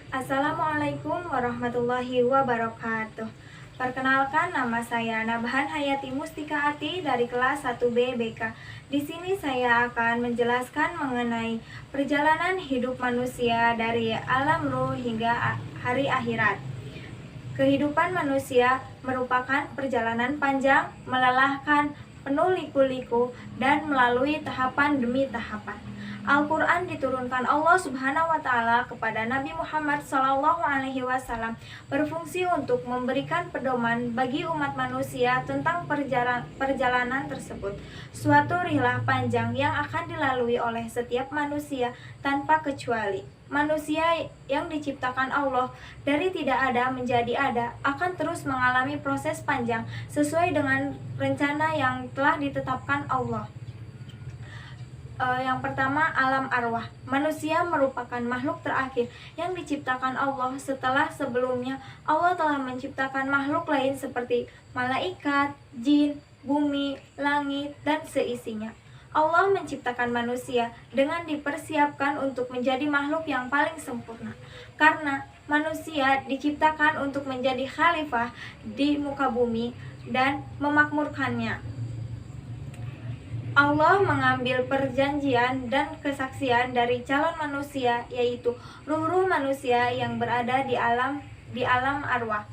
Assalamualaikum warahmatullahi wabarakatuh. Perkenalkan, nama saya Nabhan Hayati Mustika Ati dari kelas 1B BK. Di sini saya akan menjelaskan mengenai perjalanan hidup manusia dari alam ruh hingga hari akhirat. Kehidupan manusia merupakan perjalanan panjang, melelahkan, penuh liku-liku, dan melalui tahapan demi tahapan. Al-Quran diturunkan Allah Subhanahu wa Ta'ala kepada Nabi Muhammad SAW berfungsi untuk memberikan pedoman bagi umat manusia tentang perjalanan tersebut. Suatu rihlah panjang yang akan dilalui oleh setiap manusia tanpa kecuali. Manusia yang diciptakan Allah dari tidak ada menjadi ada akan terus mengalami proses panjang sesuai dengan rencana yang telah ditetapkan Allah. Yang pertama, alam arwah. Manusia merupakan makhluk terakhir yang diciptakan Allah setelah sebelumnya Allah telah menciptakan makhluk lain seperti malaikat, jin, bumi, langit, dan seisinya. Allah menciptakan manusia dengan dipersiapkan untuk menjadi makhluk yang paling sempurna. Karena manusia diciptakan untuk menjadi khalifah di muka bumi dan memakmurkannya. Allah mengambil perjanjian dan kesaksian dari calon manusia, yaitu ruh-ruh manusia yang berada di alam arwah.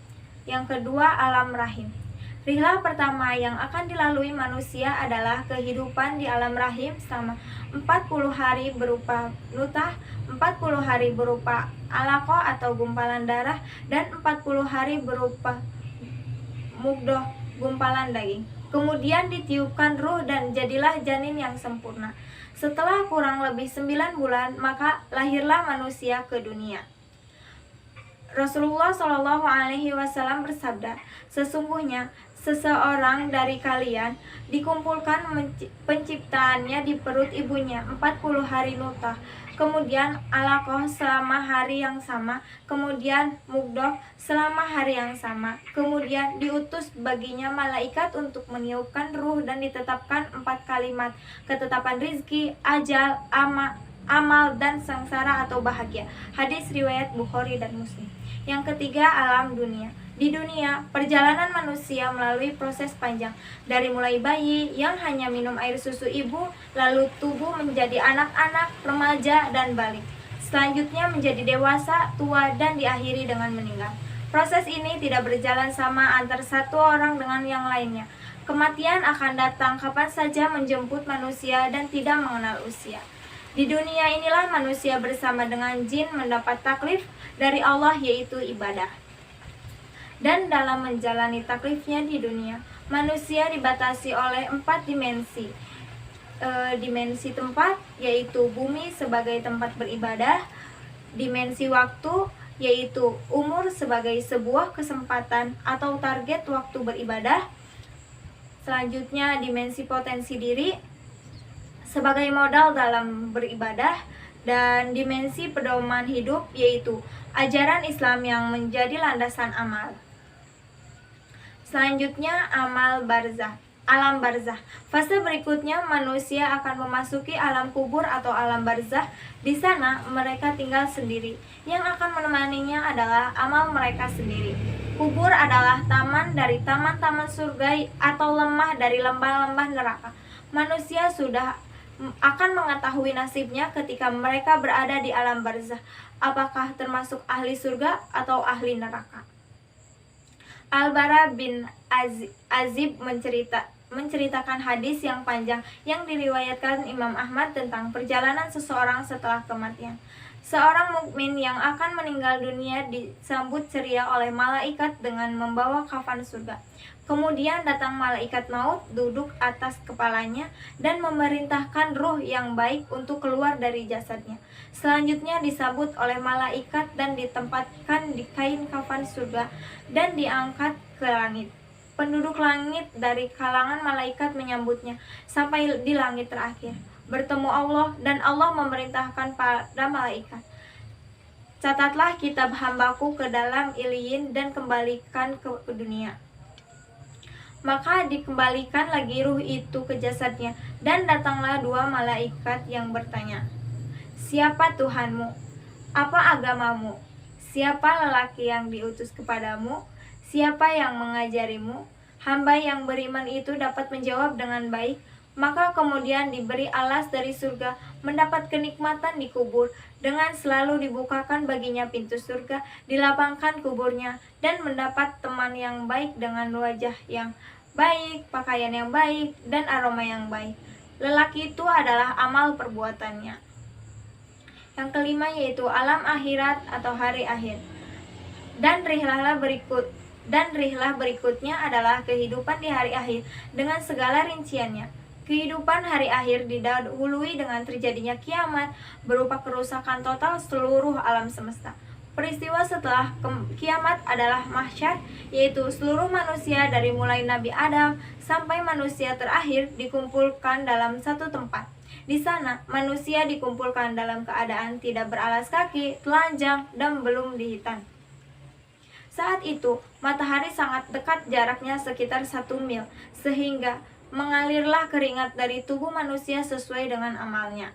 Yang kedua, alam rahim. Rihlah pertama yang akan dilalui manusia adalah kehidupan di alam rahim selama 40 hari berupa nutfah, 40 hari berupa alaqah atau gumpalan darah, dan 40 hari berupa mudghah, gumpalan daging. Kemudian ditiupkan ruh dan jadilah janin yang sempurna. Setelah kurang lebih 9 bulan, maka lahirlah manusia ke dunia. Rasulullah SAW bersabda, sesungguhnya seseorang dari kalian dikumpulkan penciptaannya di perut ibunya 40 hari nutfah, kemudian alaqah selama hari yang sama, kemudian mudghah selama hari yang sama, kemudian diutus baginya malaikat untuk meniupkan ruh dan ditetapkan 4 kalimat, ketetapan rizki, ajal, amal, dan sengsara atau bahagia. Hadis riwayat Bukhari dan Muslim. Yang ketiga, alam dunia. Di dunia, perjalanan manusia melalui proses panjang, dari mulai bayi yang hanya minum air susu ibu, lalu tumbuh menjadi anak-anak, remaja, dan balik. Selanjutnya menjadi dewasa, tua, dan diakhiri dengan meninggal. Proses ini tidak berjalan sama antar satu orang dengan yang lainnya. Kematian akan datang kapan saja menjemput manusia dan tidak mengenal usia. Di dunia inilah manusia bersama dengan jin mendapat taklif dari Allah, yaitu ibadah. Dan dalam menjalani taklifnya di dunia, manusia dibatasi oleh 4 dimensi. Dimensi tempat, yaitu bumi sebagai tempat beribadah. Dimensi waktu, yaitu umur sebagai sebuah kesempatan atau target waktu beribadah. Selanjutnya, dimensi potensi diri sebagai modal dalam beribadah, dan dimensi pedoman hidup, yaitu ajaran Islam yang menjadi landasan amal. Selanjutnya, alam barzah. Fase berikutnya manusia akan memasuki alam kubur atau alam barzah. Di sana mereka tinggal sendiri. Yang akan menemaninya adalah amal mereka sendiri. Kubur adalah taman dari taman-taman surga atau lembah dari lembah-lembah neraka. Manusia sudah akan mengetahui nasibnya ketika mereka berada di alam barzah, apakah termasuk ahli surga atau ahli neraka. Al-Bara bin Azib menceritakan hadis yang panjang yang diriwayatkan Imam Ahmad tentang perjalanan seseorang setelah kematian. Seorang mukmin yang akan meninggal dunia disambut ceria oleh malaikat dengan membawa kafan surga. Kemudian datang malaikat maut duduk atas kepalanya dan memerintahkan ruh yang baik untuk keluar dari jasadnya. Selanjutnya disambut oleh malaikat dan ditempatkan di kain kafan surga dan diangkat ke langit. Penduduk langit dari kalangan malaikat menyambutnya sampai di langit terakhir, bertemu Allah, dan Allah memerintahkan pada malaikat, catatlah kitab hambaku ke dalam iliyin dan kembalikan ke dunia. Maka dikembalikan lagi ruh itu ke jasadnya, dan datanglah 2 malaikat yang bertanya, siapa Tuhanmu? Apa agamamu? siapa lelaki yang diutus kepadamu? Siapa yang mengajarimu? Hamba yang beriman itu dapat menjawab dengan baik, maka kemudian diberi alas dari surga, mendapat kenikmatan di kubur, dengan selalu dibukakan baginya pintu surga, dilapangkan kuburnya, dan mendapat teman yang baik dengan wajah yang baik, pakaian yang baik, dan aroma yang baik. Lelaki itu adalah amal perbuatannya. Yang kelima yaitu alam akhirat atau hari akhir. Dan rihlah berikutnya adalah kehidupan di hari akhir dengan segala rinciannya. Kehidupan hari akhir didahului dengan terjadinya kiamat berupa kerusakan total seluruh alam semesta. Peristiwa setelah kiamat adalah mahsyar, yaitu seluruh manusia dari mulai Nabi Adam sampai manusia terakhir dikumpulkan dalam satu tempat. Di sana, manusia dikumpulkan dalam keadaan tidak beralas kaki, telanjang, dan belum dihitan. Saat itu, matahari sangat dekat, jaraknya sekitar 1 mil, sehingga mengalirlah keringat dari tubuh manusia sesuai dengan amalnya.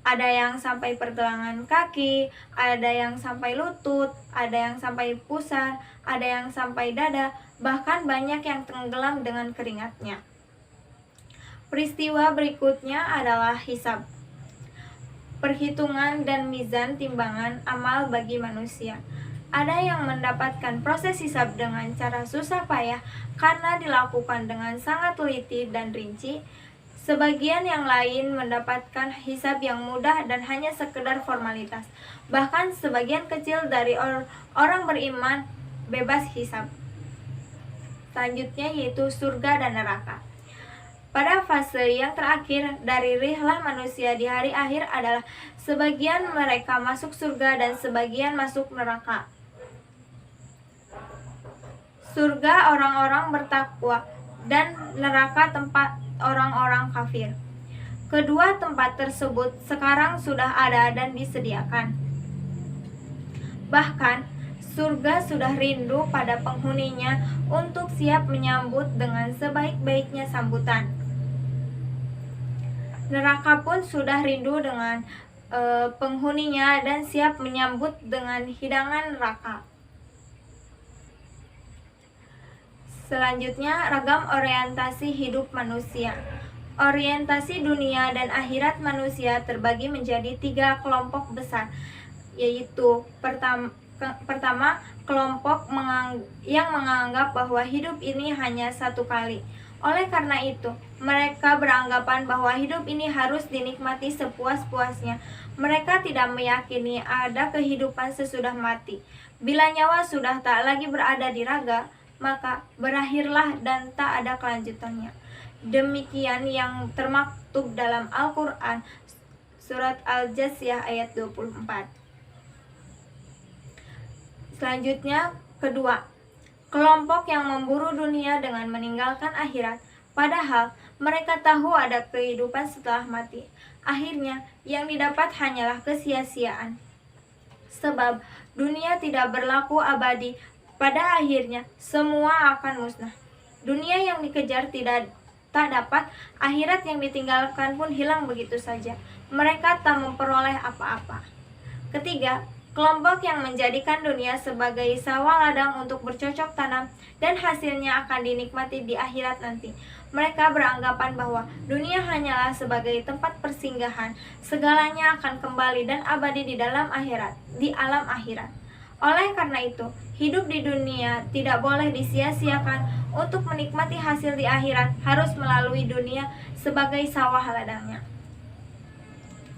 Ada yang sampai pergelangan kaki, ada yang sampai lutut, ada yang sampai pusar, ada yang sampai dada, bahkan banyak yang tenggelam dengan keringatnya. Peristiwa berikutnya adalah hisab, perhitungan dan mizan timbangan amal bagi manusia. Ada yang mendapatkan proses hisab dengan cara susah payah karena dilakukan dengan sangat teliti dan rinci. Sebagian yang lain mendapatkan hisab yang mudah dan hanya sekedar formalitas. Bahkan sebagian kecil dari orang beriman bebas hisab. Selanjutnya yaitu surga dan neraka. Pada fase yang terakhir dari rihlah manusia di hari akhir adalah sebagian mereka masuk surga dan sebagian masuk neraka. Surga orang-orang bertakwa dan neraka tempat orang-orang kafir. Kedua tempat tersebut sekarang sudah ada dan disediakan. Bahkan surga sudah rindu pada penghuninya untuk siap menyambut dengan sebaik-baiknya sambutan. Neraka pun sudah rindu dengan penghuninya dan siap menyambut dengan hidangan neraka. Selanjutnya, ragam orientasi hidup manusia. Orientasi dunia dan akhirat manusia terbagi menjadi 3 kelompok besar, yaitu pertama kelompok yang menganggap bahwa hidup ini hanya satu kali. Oleh karena itu, mereka beranggapan bahwa hidup ini harus dinikmati sepuas-puasnya. Mereka tidak meyakini ada kehidupan sesudah mati. Bila nyawa sudah tak lagi berada di raga, maka berakhirlah dan tak ada kelanjutannya. Demikian yang termaktub dalam Al-Quran, surat Al-Jathiyah ayat 24. Selanjutnya, kedua, kelompok yang memburu dunia dengan meninggalkan akhirat, padahal mereka tahu ada kehidupan setelah mati. Akhirnya, yang didapat hanyalah kesia-siaan. Sebab dunia tidak berlaku abadi, pada akhirnya semua akan musnah. Dunia yang dikejar tak dapat, akhirat yang ditinggalkan pun hilang begitu saja. Mereka tak memperoleh apa-apa. Ketiga, kelompok yang menjadikan dunia sebagai sawah ladang untuk bercocok tanam dan hasilnya akan dinikmati di akhirat nanti. Mereka beranggapan bahwa dunia hanyalah sebagai tempat persinggahan, segalanya akan kembali dan abadi di dalam akhirat, di alam akhirat. Oleh karena itu, hidup di dunia tidak boleh disia-siakan. Untuk menikmati hasil di akhirat harus melalui dunia sebagai sawah ladangnya.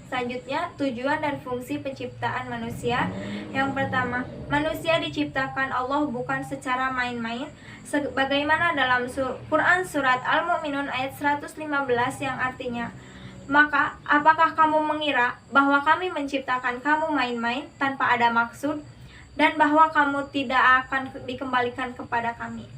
Selanjutnya, tujuan dan fungsi penciptaan manusia. Yang pertama, manusia diciptakan Allah bukan secara main-main, sebagaimana dalam Quran surat Al-Mu'minun ayat 115 yang artinya, maka apakah kamu mengira bahwa kami menciptakan kamu main-main tanpa ada maksud, dan bahwa kamu tidak akan dikembalikan kepada kami.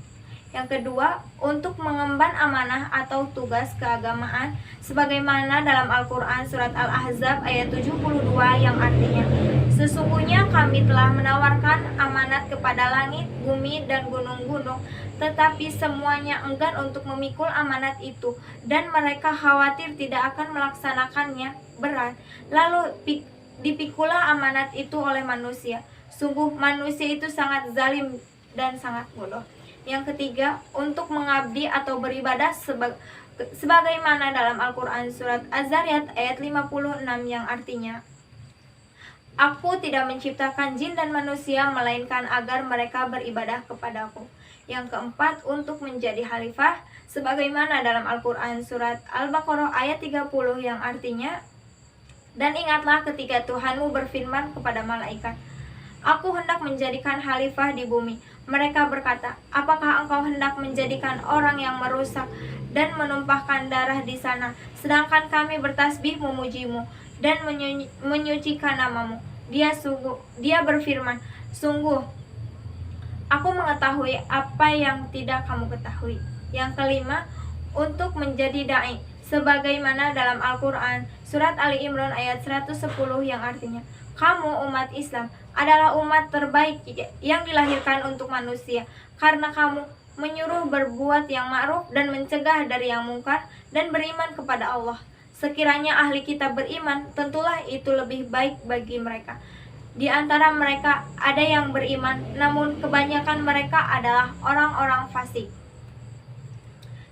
Yang kedua, untuk mengemban amanah atau tugas keagamaan sebagaimana dalam Al-Quran surat Al-Ahzab ayat 72 yang artinya, sesungguhnya kami telah menawarkan amanat kepada langit, bumi, dan gunung-gunung, tetapi semuanya enggan untuk memikul amanat itu, dan mereka khawatir tidak akan melaksanakannya berat. Lalu dipikulah amanat itu oleh manusia. Sungguh manusia itu sangat zalim dan sangat bodoh. Yang ketiga, untuk mengabdi atau beribadah sebagaimana dalam Al-Quran surat Az-Zariyat ayat 56 yang artinya, Aku tidak menciptakan jin dan manusia melainkan agar mereka beribadah kepadaku. Yang keempat, untuk menjadi khalifah sebagaimana dalam Al-Quran surat Al-Baqarah ayat 30 yang artinya, Dan ingatlah ketika Tuhanmu berfirman kepada malaikat, Aku hendak menjadikan khalifah di bumi. Mereka berkata, Apakah engkau hendak menjadikan orang yang merusak dan menumpahkan darah di sana, sedangkan kami bertasbih memujimu dan menyucikan namamu? Dia berfirman, Sungguh, aku mengetahui apa yang tidak kamu ketahui. Yang kelima, untuk menjadi da'i sebagaimana dalam Al-Quran surat Ali Imran ayat 110 yang artinya, Kamu umat Islam adalah umat terbaik yang dilahirkan untuk manusia, karena kamu menyuruh berbuat yang ma'ruf dan mencegah dari yang mungkar dan beriman kepada Allah. Sekiranya ahli kitab beriman, tentulah itu lebih baik bagi mereka. Di antara mereka ada yang beriman, namun kebanyakan mereka adalah orang-orang fasik.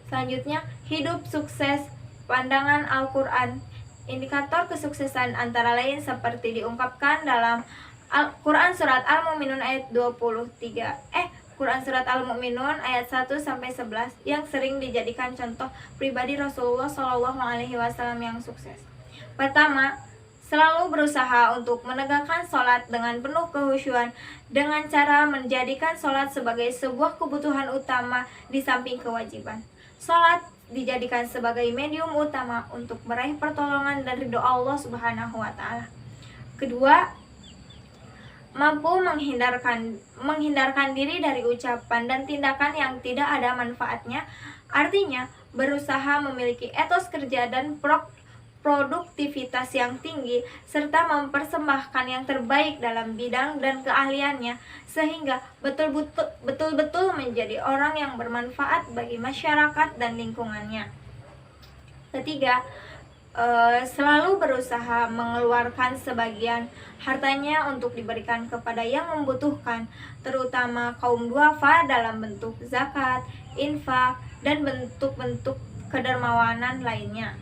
Selanjutnya, hidup sukses pandangan Al-Quran. Indikator kesuksesan antara lain seperti diungkapkan dalam Al-Quran surat Al-Mu'minun ayat 23. Quran surat Al-Mu'minun ayat 1-11 yang sering dijadikan contoh pribadi Rasulullah SAW yang sukses. Pertama, selalu berusaha untuk menegakkan sholat dengan penuh kehusyuan dengan cara menjadikan sholat sebagai sebuah kebutuhan utama di samping kewajiban. Sholat dijadikan sebagai medium utama untuk meraih pertolongan dari doa Allah Subhanahu wa Ta'ala. Kedua, mampu menghindarkan diri dari ucapan dan tindakan yang tidak ada manfaatnya, artinya berusaha memiliki etos kerja dan produktivitas yang tinggi, serta mempersembahkan yang terbaik dalam bidang dan keahliannya, sehingga betul-betul menjadi orang yang bermanfaat bagi masyarakat dan lingkungannya. Ketiga, selalu berusaha mengeluarkan sebagian hartanya untuk diberikan kepada yang membutuhkan, terutama kaum duafa dalam bentuk zakat, infak, dan bentuk-bentuk kedermawanan lainnya.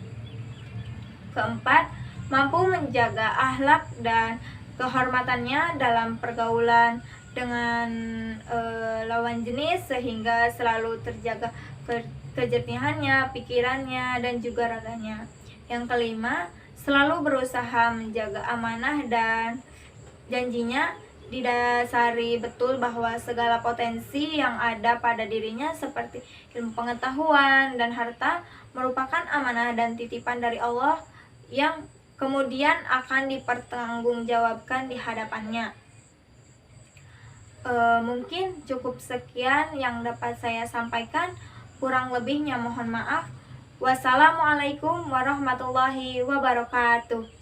Keempat, mampu menjaga akhlak dan kehormatannya dalam pergaulan dengan lawan jenis sehingga selalu terjaga kejernihannya, pikirannya, dan juga raganya. Yang kelima, selalu berusaha menjaga amanah dan janjinya, didasari betul bahwa segala potensi yang ada pada dirinya seperti ilmu pengetahuan dan harta merupakan amanah dan titipan dari Allah yang kemudian akan dipertanggungjawabkan di hadapannya. Mungkin cukup sekian yang dapat saya sampaikan, kurang lebihnya mohon maaf. Wassalamualaikum warahmatullahi wabarakatuh.